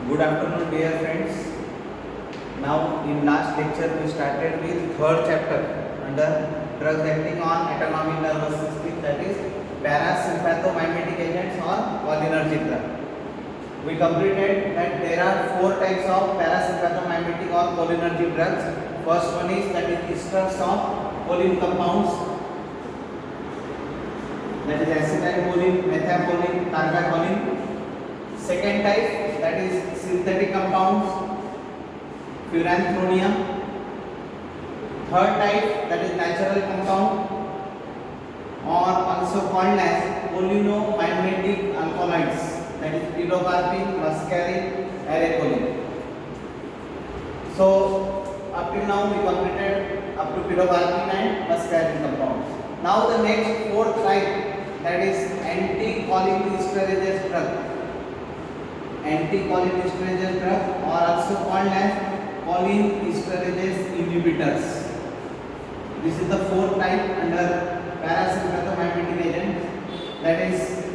Good afternoon, dear friends. Now, in last lecture, we started with third chapter under drugs acting on autonomic nervous system, that is parasympathomimetic agents or cholinergic drug. We completed that there are four types of parasympathomimetic or cholinergic drugs. First one is that is esters of choline compounds, that is acetylcholine, methacholine, carbacholine. Second type, that is synthetic compounds, furanthronia. Third type, that is natural compound or also called as cholinomimetic alkaloids, that is pilocarpine, muscarine, arecholine. So up till now we completed up to pilocarpine and muscarine compounds. Now the next fourth type, that is anticholinesterase drug. Anticholinesterase drug or also called as cholinesterase inhibitors. This is the fourth type under parasympathomimetic agent, that is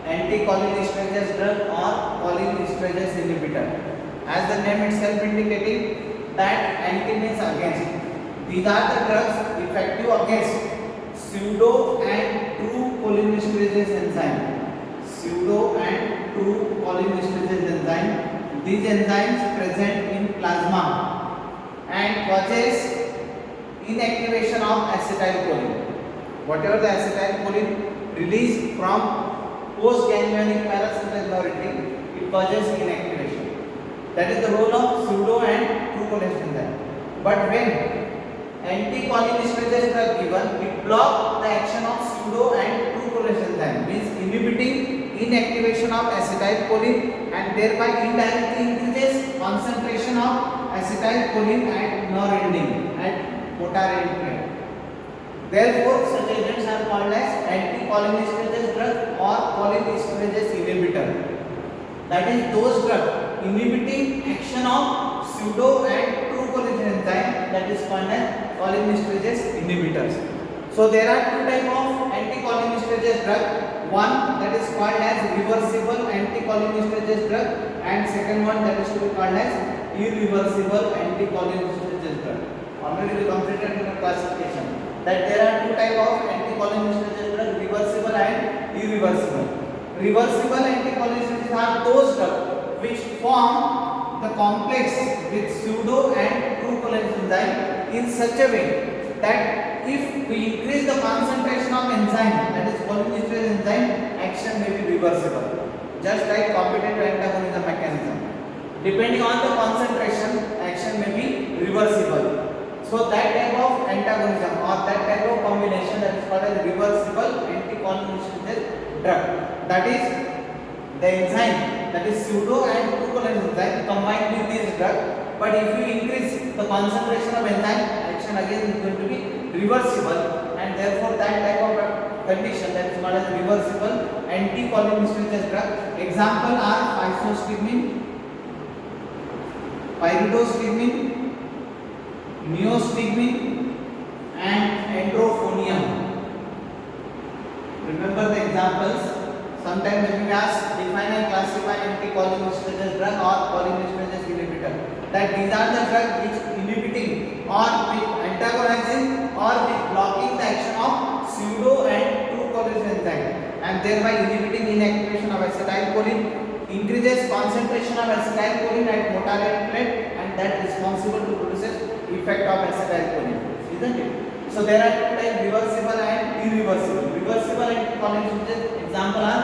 anticholinesterase drug or cholinesterase inhibitor. As the name itself indicating that anti means against. These are the drugs effective against pseudo and true cholinesterase enzyme. Pseudo and true cholinesterase enzyme. These enzymes present in plasma and causes inactivation of acetylcholine. Whatever the acetylcholine released from postganglionic parasympathetic moiety, it causes inactivation. That is the role of pseudo and true cholinesterase enzyme. But when anticholinesterase drug given, it blocks the action of pseudo and true cholinesterase enzyme, means inhibiting inactivation of acetylcholine and thereby indirectly increases concentration of acetylcholine at nerve ending, at motor end plate. Therefore, such agents are called as anticholinesterase drug or cholinesterase inhibitor. That is those drugs inhibiting action of pseudo and true cholinesterase enzyme, that is called as cholinesterase inhibitors. So there are two types of anticholinesterase drug. One that is called as reversible anticholinesterase drug and second one that is to be called as irreversible anticholinesterase drug. Already we completed the classification that there are two types of anticholinesterase drug, reversible and irreversible. Reversible anticholinesterase are those drugs which form the complex with pseudo and true cholinesterase enzyme in such a way that if we increase the concentration of enzyme, that is cholinesterase enzyme, action may be reversible, just like competitive antagonism mechanism. Depending on the concentration, action may be reversible. So that type of antagonism or that type of combination, that is called as reversible anticholinesterase drug. That is the enzyme, that is pseudo and true cholinesterase enzyme combined with this drug. But if you increase the concentration of enzyme, action again is going to be reversible, and therefore that type of condition, that is called as reversible anticholinesterase drug. Example are physostigmine, pyridostigmine, neostigmine and androphonium. Remember the examples. Sometimes when we ask define and classify anticholinesterase drug or cholinesterase inhibitor, that these are the drugs which inhibiting or which antagonizing or which blocking the action of pseudo and true cholinesterase enzyme and thereby inhibiting inactivation of acetylcholine, increases concentration of acetylcholine at motor end plate, and that is responsible to produce effect of acetylcholine, isn't it? So there are two types, reversible and irreversible. Reversible anticholinesterase example are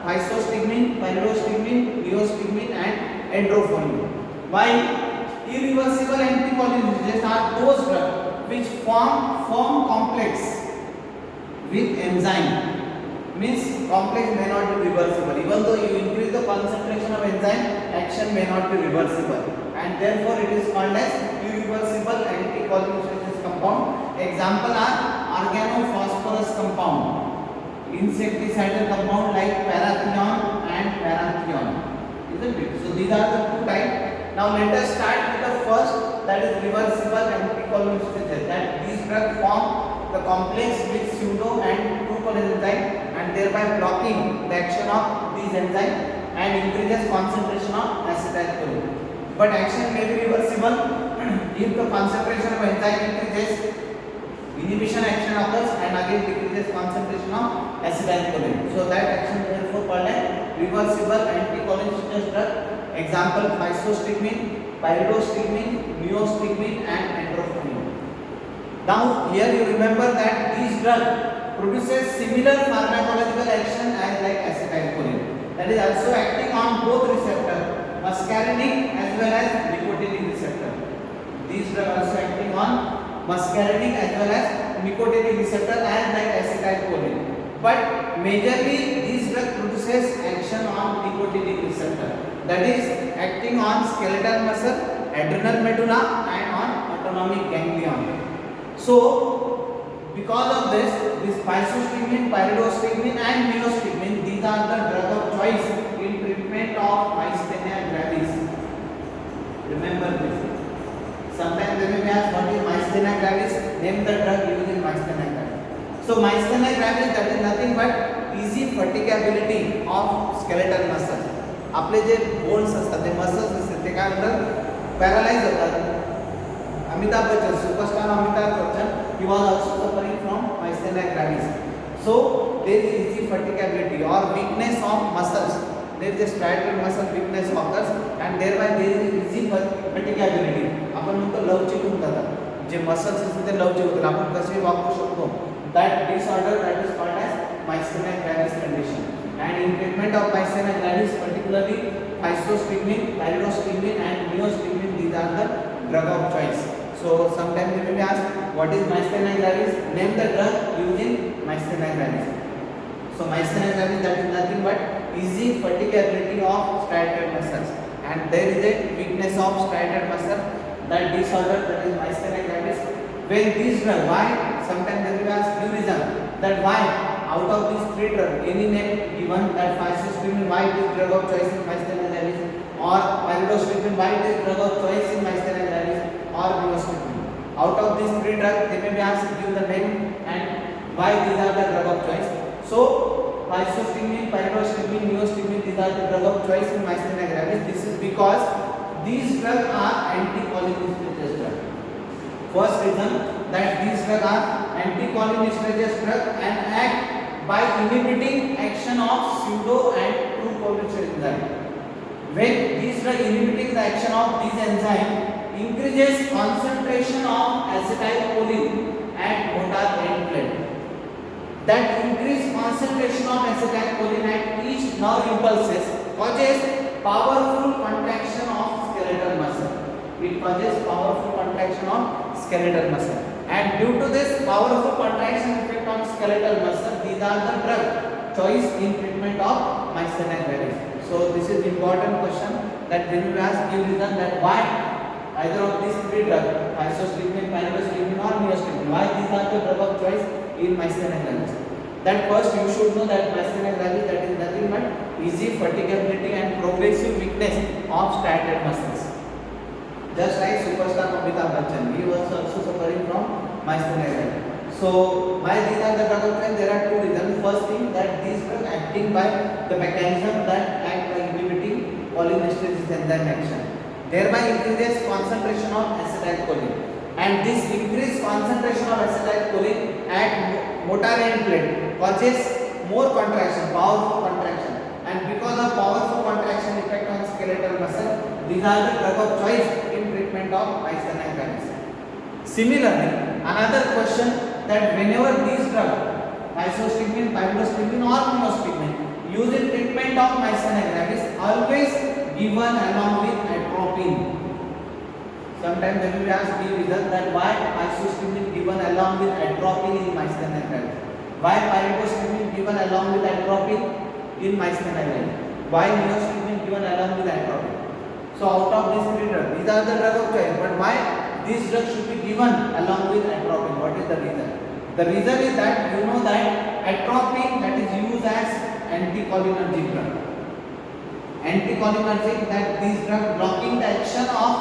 physostigmine, pyridostigmine, neostigmine and androphonium. While irreversible anticholinesterase are those drugs which form firm complex with enzyme, means complex may not be reversible. Even though you increase the concentration of enzyme, action may not be reversible, and therefore it is called as irreversible anticholinesterase compound. Example are organophosphorus compound, insecticidal compound like parathion and parathion, isn't it? So these are the two types. Now let us start with the first, that is reversible anticholinesterase. That these drugs form the complex with pseudo and true cholinesterase enzyme and thereby blocking the action of these enzymes and increases concentration of acetylcholine. But action may be reversible if the concentration of enzyme increases, inhibition action occurs and again decreases concentration of acetylcholine. So that action is therefore called a reversible anticholinergic drug. Example: physostigmine, pyridostigmine, neostigmine and entropamine. Now here you remember that these drugs produces similar pharmacological action as like acetylcholine. That is also acting on both receptor, muscarinic as well as nicotinic receptor. These drugs also acting on muscarinic as well as nicotinic receptor as like acetylcholine. But majorly these drugs produces action on nicotinic receptor. That is acting on skeletal muscle, adrenal medulla and on autonomic ganglion. So because of this physostigmine, pyridostigmine and neostigmine, these are the drug of choice in treatment of myasthenia gravis. Remember this. Sometimes they may be asked what is myasthenia gravis, name the drug used in myasthenia gravis. So myasthenia gravis, that is nothing but easy fatigability of skeletal muscle. आपले जे bones असतात ते muscles असतात ते काय होतात, paralyse होतात. Amitabh Bachchan, superstar Amitabh Bachchan, he was also suffering from myasthenia gravis. So there is easy fatigability or weakness of muscles. There is a striated muscle weakness occurs and thereby there is easy fatigability. आपण म्हणतो लवचिक होऊन जातात, जे muscles असतात ते लवचिक होतात, आपण कसे वापरू शकतो. That disorder that is called as myasthenia gravis condition. And in treatment of myasthenia gravis, particularly physostigmine, pyridostigmine and neostigmine, these are the drug of choice. So sometimes they may be asked what is myasthenia gravis, name the drug used in myasthenia gravis. So myasthenia gravis, that is nothing but easy fatigability of striated muscles and there is a weakness of striated muscle. That disorder, that is myasthenia gravis. When these drugs, why? Sometimes they will ask new reason that why out of these three drugs, any name given, that physostigmine, why it is drug of choice in myasthenia gravis, or pyridostigmine, why it is drug of choice in myasthenia gravis, or neostigmine. Out of these three drugs, they may be asked give the name and why these are the drug of choice. So physostigmine, pyridostigmine, neostigmine, these are the drug of choice in myasthenia gravis. This is because these drugs are anticholinergic drugs. First reason that these drugs are anticholinergic drugs and act by inhibiting action of pseudo and true cholinergic enzyme. When these drugs inhibiting the action of these enzyme increases concentration of acetylcholine at motor end plate. That increased concentration of acetylcholine at each nerve impulses causes powerful contraction of skeletal muscle. It causes powerful contraction of skeletal muscle. And due to this powerful contraction effect on skeletal muscle, these are the drug choice in treatment of myasthenia gravis. So this is important question that they will ask you reason that why either of these three drugs, physostigmine, pyridostigmine or neostigmine, why these are the drug of choice in myasthenia gravis. That first you should know that myasthenia gravis, that is nothing but easy fatigability and progressive weakness of striated muscles. Just like superstar Amitabh Bachchan, he was also suffering from myasthenia gravis. So why these are the drug of choice? There are two reasons. First thing, that these drugs acting by the mechanism that act by inhibiting cholinesterase enzyme action, thereby increases concentration of acetylcholine, and this increased concentration of acetylcholine at motor end plate causes more contraction, powerful contraction, and because of powerful contraction effect on skeletal muscle, these are the drug of choice in treatment of myasthenia gravis. Similarly, another question that whenever these drugs, physostigmine, pyridostigmine or neostigmine, used in treatment of myasthenia gravis, always given along with atropine. Sometimes they will ask the reason that why physostigmine given along with atropine in myasthenia gravis, why pyridostigmine given along with atropine in myasthenia gravis, why neostigmine given along with atropine. So out of these three drugs, these are the drug of choice, but why these drugs should be given along with atropine? What is the reason? The reason is that you know that atropine, that is used as anticholinergic drug. Anticholinergic, that these drugs blocking the action of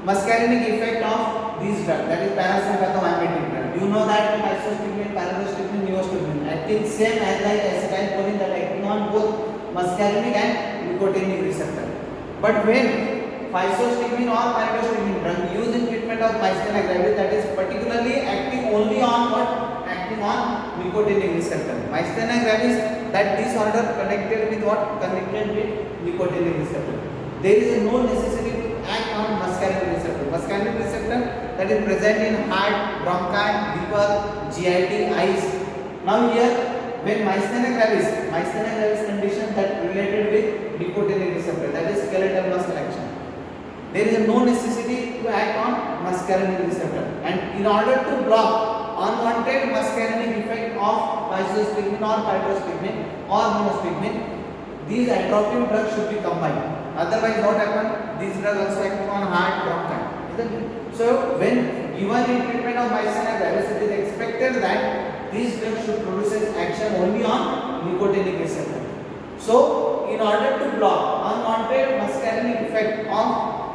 muscarinic effect of these drugs, that is parasympathomimetic drug. You know that physostigmine, pyridostigmine, neostigmine acting same as like acetylcholine, that acting on both muscarinic and nicotinic receptor. But when physostigmine or pyridostigmine drug used in treatment of myasthenia gravis, that is particularly acting only on what? Acting on nicotinic receptor. Myasthenia gravis, that disorder connected with what? Connected with nicotinic receptor. There is no necessity to act on muscarinic receptor. Muscarinic receptor that is present in heart, bronchi, liver, GIT, eyes. Now here, when myasthenia gravis condition that related with nicotinic receptor, that is skeletal muscle action. There is no necessity to act on muscarinic receptor, and in order to block unwanted muscarinic effect of physostigmine or pyridostigmine or monostigmine, these atropine drugs should be combined. Otherwise, what happen? These drugs also act on heart, bronchi, isn't it? So, when given in treatment of myasthenia gravis, it is expected that these drugs should produce action only on nicotinic receptor. So, in order to block unwanted muscarinic effect of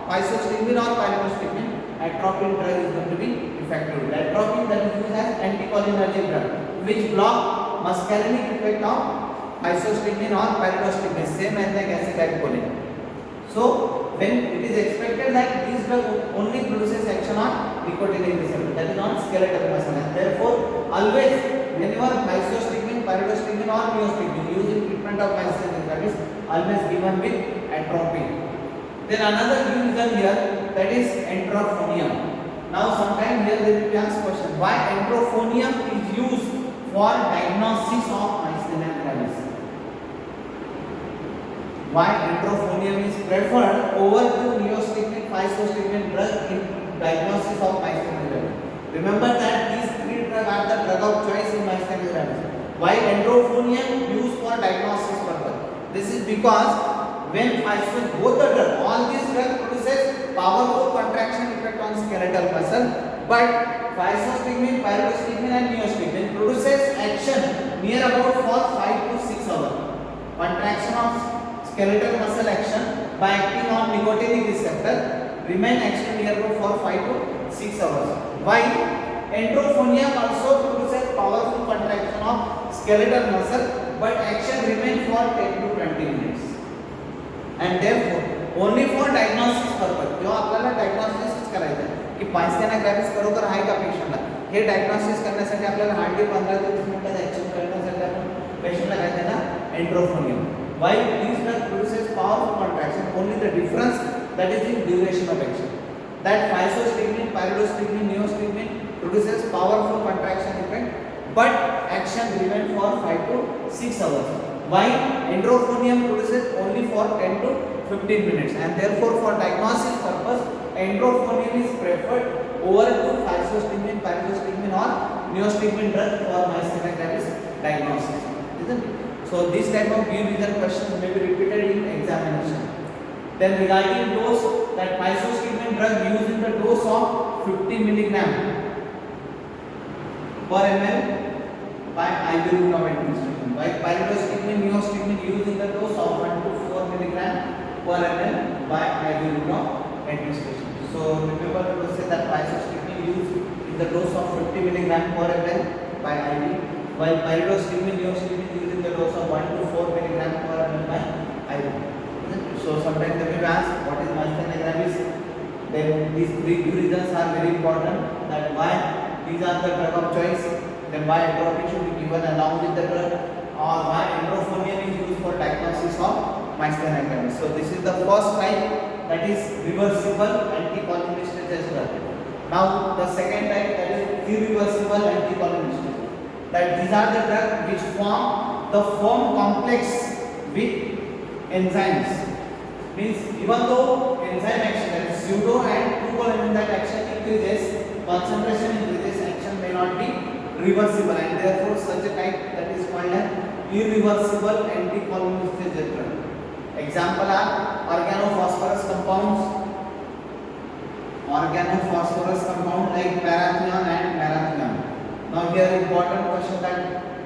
physostigmine or pyridostigmine, atropine drug is going to be effective. The atropine that is used as anticholinergic drug, which block muscarinic effect of physostigmine or pyridostigmine, same as like acetylcholine. So, when it is expected that this drug only produces action on nicotinic receptor, that is on skeletal muscle, and therefore always whenever physostigmine, pyridostigmine or neostigmine used in treatment of myasthenia gravis, always given with atropine. Then another reason here, that is entrophonium. Now sometime here they will be asked question, why entrophonium is used for diagnosis of myasthenia gravis? Why entrophonium is preferred over to neostigmine, physostigmine drug in diagnosis of myasthenia gravis? Remember that these three drugs are the drug of choice in myasthenia gravis. Why entrophonium used for diagnosis purpose? This is because when both the drug, all these drugs produces powerful contraction effect on skeletal muscle, but physostigmine, pyridostigmine and neostigmine produces action near about for 5 to 6 hours. Contraction of skeletal muscle action by acting on nicotinic receptor remain action near about for 5 to 6 hours. While entrophonium also produces powerful contraction of skeletal muscle, but action remain for 10 to 20 minutes. And therefore only for diagnosis purpose, जेव्हा आपल्याला diagnosis करायचं आहे की myasthenia gravis खरोखर आहे का पेशंटला, हे diagnosis करण्यासाठी आपल्याला हार्डली 15 ते 20 मिनिटात ॲक्शन करण्यासाठी आपण पेशंटला काय देणार? एंट्रोफोनियम. While these drug produces powerful contraction, only the difference that is in duration of action. That physostigmine, pyridostigmine, neostigmine produces powerful contraction effect, but action remain for 5 to 6 hours. While entrophonium produces only for 10 to 15 minutes, and therefore for diagnosis purpose, entrophonium is preferred over to physostigmine, pyridostigmine or neostigmine drug for myasthenia gravis diagnosis, isn't it? So this type of give reason questions may be repeated in examination. Then regarding dose, that physostigmine drug used in the dose of 50 milligram per ml by IV route of administration. By pyridostigmine, neostigmine used in the dose of 1 to 4 milligram per ml by IV route of administration. So remember to say that physostigmine used in the dose of 50 milligram per ml by IV, while pyridostigmine, neostigmine used in the dose of 1 to 4 milligram per ml by IV. So sometimes they may ask what is myasthenia gravis. Then these three reasons are very important. That why these are the drug of choice. Then why atropine should be given along with the drug, or why entrophonium is used for diagnosis of myasthenia gravis. So this is the first type, that is reversible anticholinesterase drug. Now the second type, that is irreversible anticholinesterase. That these are the drugs which form the foam complex with enzymes. Means even though enzyme action, that is pseudo and two-column, that action increases, concentration increases, action may not be reversible, and therefore such a type that is called an irreversible anticholinesterase drug. Example are organophosphorus compounds, like parathion and marathion. Now here important question that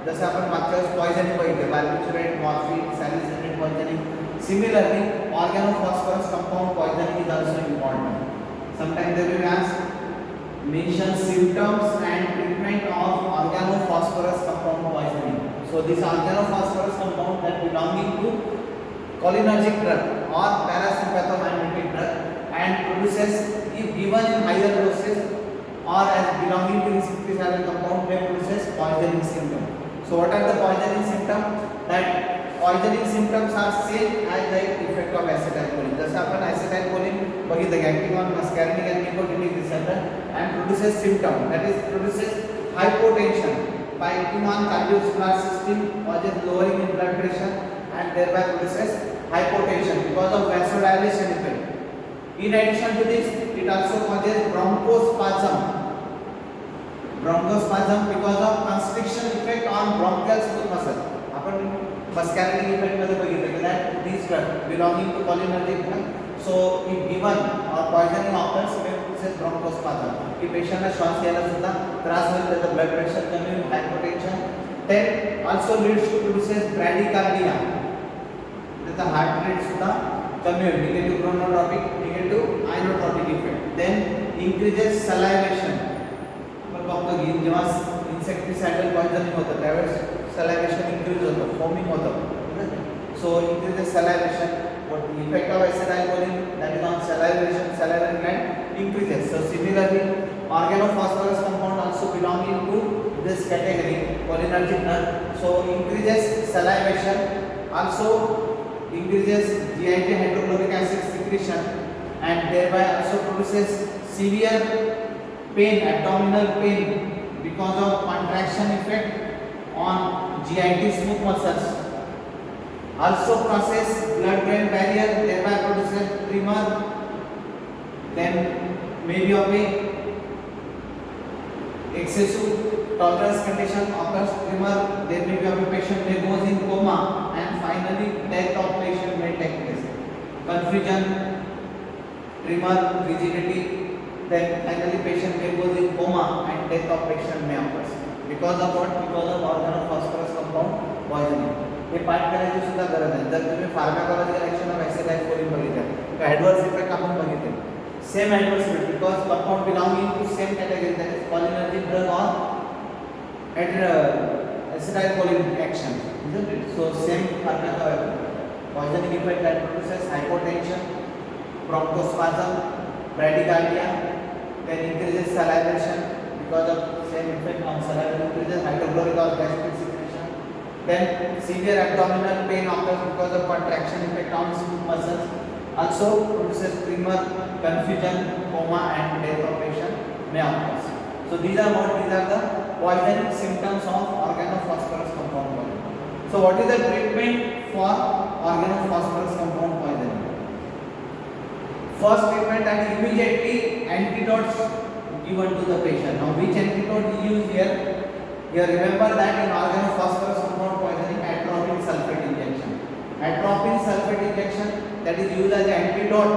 जसे आपण मागच्या वेळेस poisoning बघितले, barbiturate, morphine, salicylate poisoning. Similarly, organophosphorus compound poisoning is also important. Sometimes they will ask mention symptoms and treatment of organophosphorus compound poisoning. So this organophosphorus compound that belonging to cholinergic drug or parasympathomimetic drug and produces, if given in higher doses or as belonging to insecticidal compound, may produces poisoning symptom. So what are the poisoning symptoms? That poisoning symptoms are same as the effect of acetylcholine. जसं आपण acetylcholine बघितलं की acting on muscarinic and nicotinic receptor and produces symptom, that is produces hypotension by acting on cardiovascular system, causes lowering in blood pressure and thereby produces hypotension because of vasodilation effect. In addition to this, it also causes bronchospasm. Bronchospasm because of constriction effect on bronchial smooth muscle. आपण muscarinic effect मध्ये बघितलं that these drugs belonging to cholinergic drug, so if given or poisoning occurs, may produce bronchospasm. की पेशंटला श्वास घ्यायला सुद्धा त्रास होईल, त्याचं ब्लड प्रेशर कमी होईल, hypotension. Then also leads to produces bradycardia. त्याचा हार्ट रेट सुद्धा कमी होईल, negative chronotropic, negative inotropic effect. Then increases salivation. आपण बघतो की जेव्हा insecticidal poisoning होतं त्यावेळेस salivation increase होतं, foaming होतं. So increases salivation. What the effect of acetylcholine, that is on salivation, salivary gland increases. So similarly, organophosphorus compound also belonging to this category, cholinergic drug. So increases salivation, also increases GIT hydrochloric acid secretion and thereby also produces severe pain, abdominal pain because of contraction effect on GIT smooth muscles. Also crosses blood-brain barrier, thereby produces tremor. Then maybe of a excessive tolerance condition occurs, tremor. There may be of a patient may goes in coma and finally death of patient may take place. Confusion, tremor, rigidity. Then finally patient may goes in coma and death of patient may occur. Because of what? Because of organophosphorus compound poisoning. हे पाठ करायची सुद्धा गरज आहे. जर तुम्ही pharmacological action of acetylcholine बघितलं तर adverse effect आपण बघितले. Same adverse effect because compound belonging to same category, that is cholinergic drug or acetylcholine action, isn't it? So same poisoning effect that produces hypotension, bronchospasm, bradycardia, then increases salivation because of same effect on saliva, increases hydrochloric or gastric secretion. Then severe abdominal pain occurs because of contraction effect on smooth muscles. Also produces tremor, confusion, coma and death of patient may occur. So these are the poisoning symptoms of organophosphorus compound poisoning. So what is the treatment for organophosphorus compound poisoning? First treatment, that immediately antidotes given to the patient. Now which antidote we use here? Here remember that in organophosphorus compound poisoning, atropine sulfate injection. Atropine sulfate injection, that is used as an antidote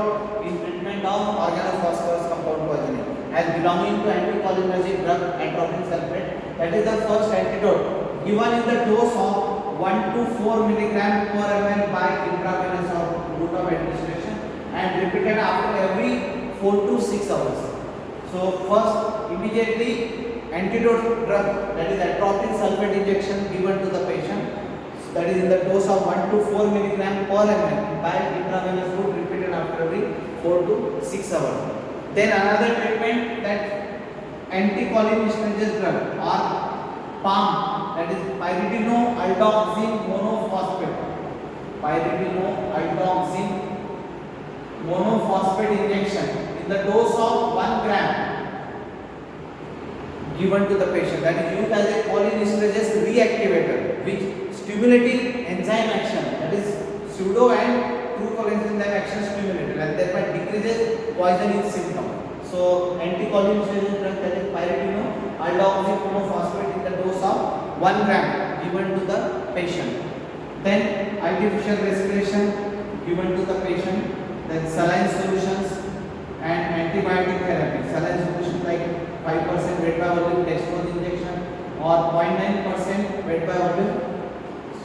in treatment of organophosphorus compound poisoning. As belonging to anticholinergic drug atropine sulfate, that is the first antidote given in the dose of 1 to 4 milligram per ml by intravenous route of administration and repeated after every 4 to 6 hours. So first immediately antidote drug, that is atropine sulfate injection given to the patient, so that is in the dose of 1 to 4 milligram per ml by intravenous route repeated after every 4 to 6 hours. Then another treatment, that anticholinesterase drug or PAM, that is pyridinoaldoxine monophosphate. Pyridinoaldoxine monophosphate injection in the dose of 1 gram given to the patient, that is used as a cholinesterase reactivator which stimulating enzyme action, that is pseudo and true coenzyme action stimulated and thereby decreases poisoning symptom. So anticholinesterase drug, that is pyridinoaldoxine monophosphate in the dose of 1 gram given to the patient. Then artificial respiration given to the patient. Then saline solutions and antibiotic therapy. Saline solution like 5% weight by volume dextrose injection or 0.9% weight by volume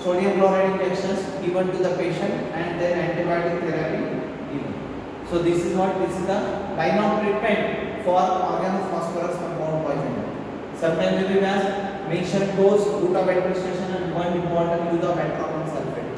sodium chloride injections given to the patient and then antibiotic therapy given. So this is the line of treatment for organophosphorus compound poisoning. Sometimes we will mention dose, route of administration and one important use of atropine sulfate.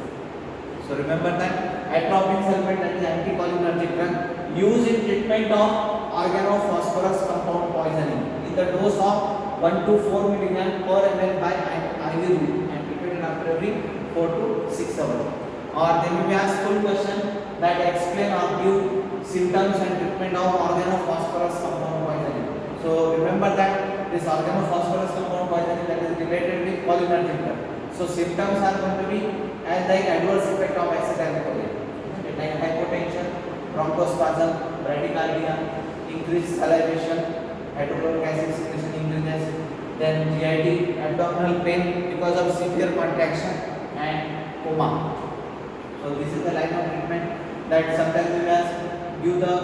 So remember that. atropine sulfate, that is anticholinergic drug, used in treatment of organophosphorus compound poisoning in the dose of 1 to 4 milligram per ml by IV route and repeated after every 4 to 6 hours. Or they may be asked full question that explain or give symptoms and treatment of organophosphorus compound poisoning. So remember that this organophosphorus compound poisoning, that is related with cholinergic drug. So symptoms are going to be as like adverse effect of acetylcholine, like hypotension, bronchospasm, bradycardia, increased salivation, hydrochloric acid secretion increases, then GIT, abdominal pain because of severe contraction, and coma. So this is the line of treatment that sometimes we must give the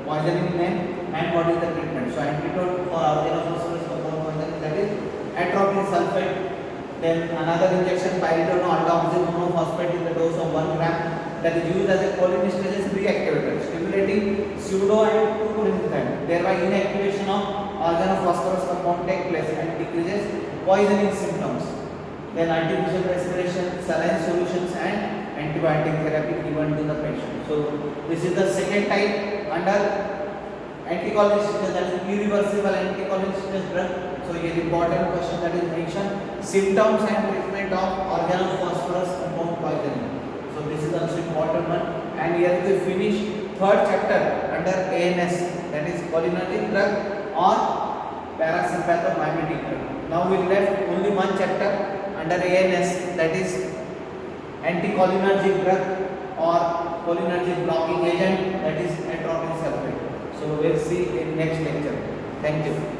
poisoning name and what is the treatment. So antidote for organophosphorus compound poisoning, that is atropine sulfate. Then another injection, pyridinoaldoxy monophosphate in the dose of 1 gram, that is used as a cholinesterase reactivator, stimulating pseudo and 2-colinzyme. Thereby inactivation of organophosphorus compound take place and decreases poisoning symptoms. Then artificial respiration, saline solutions, and antibiotic therapy given to the patient. So this is the second type under anticholinergic, that is irreversible anticholinergic drug. So here important question that is mentioned, symptoms and treatment of organophosphorus compound poisoning. So this is also important one. And here we finish third chapter under ANS, that is cholinergic drug or parasympathomimetic drug. Now we left only one chapter under ANS, that is anticholinergic drug or cholinergic blocking agent, that is atropine sulfate. So we'll see in next lecture. Thank you.